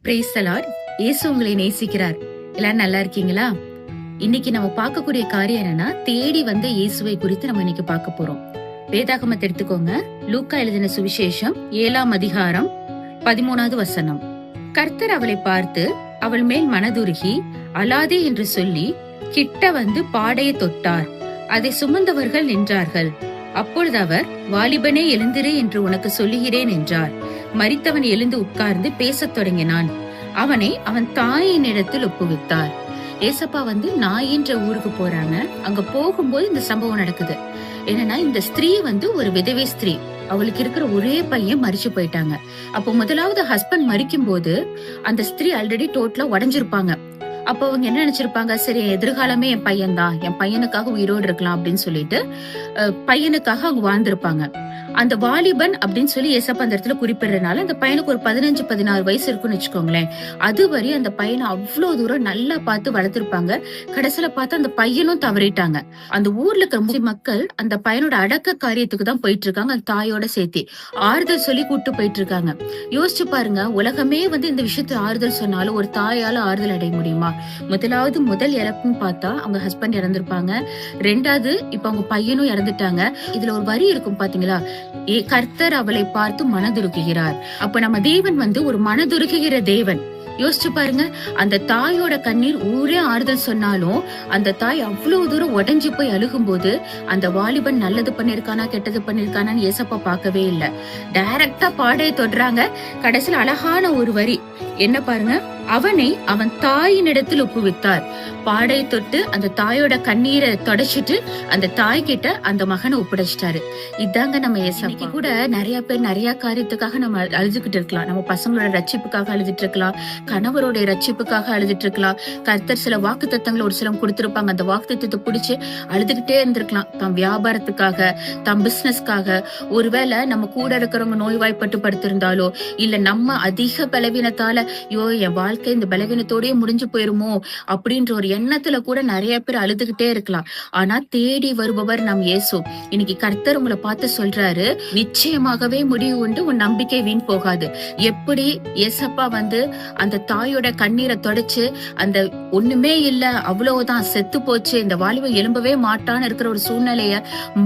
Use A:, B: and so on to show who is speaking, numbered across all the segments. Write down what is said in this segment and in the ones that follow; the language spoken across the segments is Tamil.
A: Praise the Lord. இயேசு உங்களை நேசிக்கிறார். எல்லாரும் நல்லா இருக்கீங்களா? இன்னைக்கு நம்ம பார்க்கக்கூடிய காரியம் என்னன்னா, தேடி வந்த இயேசுவை குறித்து நம்ம இன்னைக்கு பார்க்க போறோம். வேதாகமத்தை எடுத்துக்கோங்க. லூக்கா எழுதின சுவிசேஷம் 7ஆம் அதிகாரம் 13வது வசனம். கர்த்தர் அவளை பார்த்து அவள் மேல் மனதுருகி அழாதே என்று சொல்லி கிட்ட வந்து பாடையை தொட்டார். அதை சுமந்தவர்கள் நின்றார்கள். அப்பொழுது அவர், வாலிபனே எழுந்திரு என்று உனக்கு சொல்லுகிறேன் என்றார். மரித்தவன் எழுந்து உட்கார்ந்து பேசத் தொடங்கினான். அவனை அவன் தாயின் இடத்தில் ஒப்புவித்தார். ஏசப்பா நாயின்ற ஊருக்கு போறாங்க. அங்க போகும்போது இந்த சம்பவம் நடக்குது. என்னன்னா, இந்த ஸ்திரீ ஒரு விதவை ஸ்திரீ. அவளுக்கு இருக்கிற ஒரே பையன் மரிச்சு போயிட்டாங்க. அப்போ முதலாவது ஹஸ்பண்ட் மரிக்கும் போது அந்த ஸ்திரீ ஆல்ரெடி டோட்டலா உடஞ்சிருப்பாங்க. அப்ப அவங்க என்ன நினைச்சிருப்பாங்க, சரி எதிர்காலமே என் பையன் தான், என் பையனுக்காக உயிரோடு இருக்கலாம் அப்படின்னு சொல்லிட்டு பையனுக்காக அவங்க வாழ்ந்திருப்பாங்க. அந்த வாலிபன் அப்படின்னு சொல்லி ஏசப்பா அந்த இடத்துல குறிப்பிடுறதுனால அந்த பையனுக்கு ஒரு 15-16 வயசு இருக்குன்னு வச்சுக்கோங்களேன். அதுவரை அந்த பையனை அவ்வளவு தூரம் நல்லா பார்த்து வளர்த்திருப்பாங்க. கடைசியில பார்த்து அந்த பையனும் தவறிட்டாங்க. அந்த ஊர்ல இருக்கிற மக்கள் அந்த பையனோட அடக்க காரியத்துக்கு தான் போயிட்டு இருக்காங்க. அந்த தாயோட சேர்த்து ஆறுதல் சொல்லி கூட்டு போயிட்டு இருக்காங்க. யோசிச்சு பாருங்க, உலகமே இந்த விஷயத்துல ஆறுதல் சொன்னாலும் ஒரு தாயால ஆறுதல் அடைய முடியுமா? முதல் இறப்புன்னு பார்த்தா அவங்க ஹஸ்பண்ட் இறந்திருப்பாங்க. ரெண்டாவது இப்ப அவங்க பையனும் இறந்துட்டாங்க. இதுல ஒரு வரி இருக்கும் பாத்தீங்களா, கர்த்தர் அவளை பார்த்து மனதுருகுகிறார். அப்ப நம்ம தேவன் ஒரு மனதுருகுகிற தேவன். யோசிச்சு பாருங்க, அந்த தாயோட கண்ணீர் ஊரே ஆறுதல் சொன்னாலும் அந்த தாய் அவ்வளவு தூரம் உடைஞ்சு போய் அழுகும் போது அந்த வாலிபன் நல்லது பண்ணிருக்கானா கெட்டது பண்ணிருக்கானான்னு ஏசப்பா பார்க்கவே இல்லை. டைரக்டா பாடையை தொடுறாங்க. கடைசியில் அழகான ஒரு வரி என்ன பாருங்க, அவனை அவன் தாயின் இடத்தில் ஒப்புவித்தார். பாடையை தொட்டு அந்த தாயோட கண்ணீரை தொடச்சிட்டு அந்த தாய் கிட்ட அந்த மகனை ஒப்படைச்சிட்டாரு. இதாங்க நம்ம ஏசப்பா. கூட நிறைய பேர் நிறைய காரியத்துக்காக நம்ம அழுதுகிட்டு இருக்கலாம். நம்ம பசங்களோட ரட்சிப்புக்காக அழுதுட்டு இருக்கலாம், கணவரோட ரட்சிப்புக்காக அழுதுட்டு இருக்கலாம். கர்த்தர் சில வாக்கு தத்தங்களை ஒரு சிலம் கொடுத்திருப்பாங்க. அந்த வாக்கு தத்தத்தை பிடிச்சு அழுதுகிட்டே இருந்திருக்கலாம். தம் வியாபாரத்துக்காக, தம் பிசினஸ்க்காக. ஒருவேளை நம்ம கூட இருக்கிறவங்க நோய்வாய்ப்பட்டு படுத்திருந்தாலோ, இல்ல நம்ம அதிக பலவீனத்தால என் வாழ்க்கை இந்த பலவீனத்தோடய முடிஞ்சு போயிருமோ அப்படின்ற ஒரு எண்ணத்துல கூட நிறைய பேர் அழுதுகிட்டே இருக்கலாம். ஆனா தேடி வருபவர் நம் இயேசு. இன்னைக்கு கர்த்தர் உங்களை பார்த்து சொல்றாரு, நிச்சயமாகவே முடிவு உண்டு, உன் நம்பிக்கை வீண் போகாது. எப்படி ஏசப்பா அந்த தாயோட கண்ணீரை தொடச்சு அந்த ஒண்ணுமே இல்ல, அவ்வளவுதான் செத்து போச்சு, இந்த வாலிபன் எழும்பவே மாட்டான்னு இருக்கிற ஒரு சூழ்நிலைய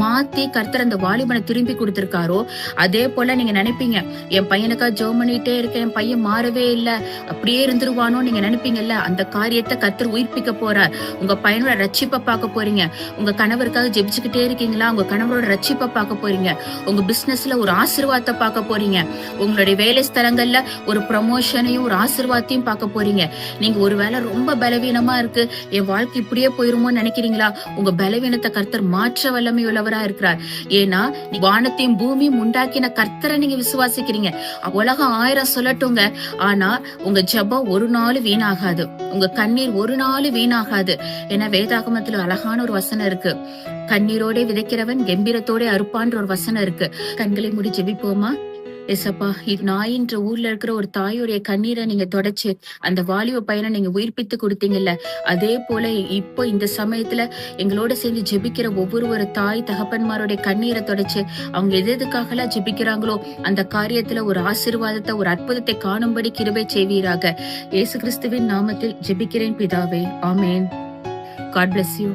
A: மாத்தி கர்த்தர் அந்த வாலிபனை திரும்பி கொடுத்திருக்காரோ, அதே போல நீங்க நினைப்பீங்க, என் பையனுக்கா ஜெபம் பண்ணிட்டே இருக்கேன், என் பையன் மாறவே இல்ல, அப்படியே இருந்துருவானோ நீங்க நினைப்பீங்கல்ல. அந்த காரியத்தை கர்த்தர் உயிர்ப்பிக்க போறார். உங்க பையனோட ரட்சிப்பை பார்க்க போறீங்க. உங்க கணவருக்காக ஜெபிச்சுக்கிட்டே இருக்கீங்களா, உங்க கணவரோட ரட்சிப்பை பார்க்க போறீங்க. உங்க பிசினஸ்ல ஒரு ஆசீர்வாதத்தை பார்க்க போறீங்க. உங்களுடைய வேலை ஸ்தலங்கள்ல ஒரு ப்ரமோஷனையும் ஒரு ஆசீர்வாதத்தையும் பார்க்க போறீங்க. நீங்க ஒருவேளை ரொம்ப பலவீனமா இருக்கு, என் வாழ்க்கை இப்படியே போயிருமோன்னு நினைக்கிறீங்களா? உங்க பலவீனத்தை கர்த்தர் மாற்ற வல்லமை உள்ளவரா இருக்கிறார். ஏன்னா வானத்தையும் பூமியும் உண்டாக்கின கர்த்தரை நீங்க விசுவாசிக்கிறீங்க. உலகம் 1000 சொல்லட்டுங்க, ஆனா உங்க ஜெபம் ஒரு நாள் வீணாகாது, உங்க கண்ணீர் ஒரு நாள் வீணாகாது. ஏன்னா வேதாகமத்துல அழகான ஒரு வசனம் இருக்கு, கண்ணீரோட விதைக்கிறவன் கம்பீரத்தோட அறுப்பான்ற ஒரு வசனம் இருக்கு. கண்களை மூடி ஜெபிப்போமா? எசப்பா, இது நாயின்ற ஊர்ல இருக்கிற ஒரு தாயோடைய கண்ணீரை நீங்க தொடச்சு அந்த வாலிப பையனை நீங்க உயிர்ப்பித்து கொடுத்தீங்கல்ல, அதே போல இப்போ இந்த சமயத்துல எங்களோட சேர்ந்து ஜெபிக்கிற ஒவ்வொரு தாய் தகப்பன்மாரோடைய கண்ணீரை தொடச்சு அவங்க எதுக்காகலாம் ஜெபிக்கிறாங்களோ அந்த காரியத்துல ஒரு ஆசீர்வாதத்தை, ஒரு அற்புதத்தை காணும்படி கிருபை செய்வீராக. இயேசு கிறிஸ்துவின் நாமத்தில் ஜெபிக்கிறேன் பிதாவே, ஆமேன். God bless you.